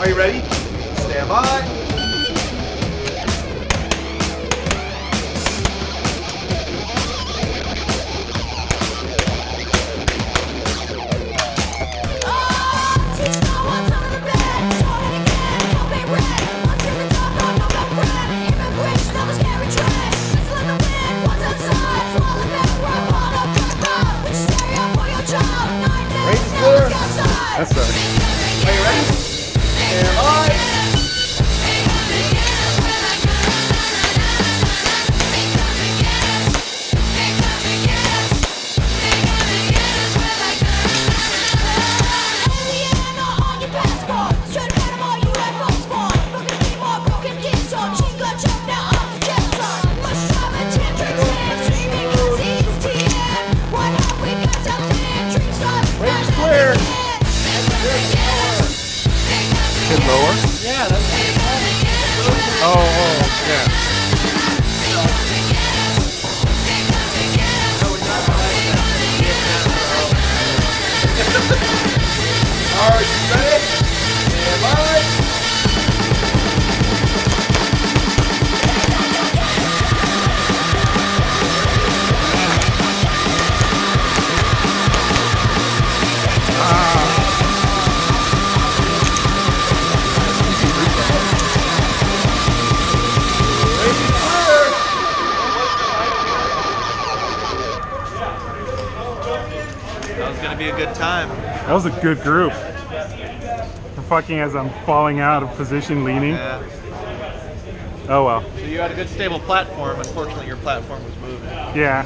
Are you ready? Stand by. That's right. Are you ready? Stand by. Lower? Yeah, that's Oh, yeah. Are you ready? Stand by. That was gonna be a good time. That was a good group. Fucking as I'm falling out of position, leaning. Yeah. Oh well. So you had a good stable platform. Unfortunately, your platform was moving. Yeah.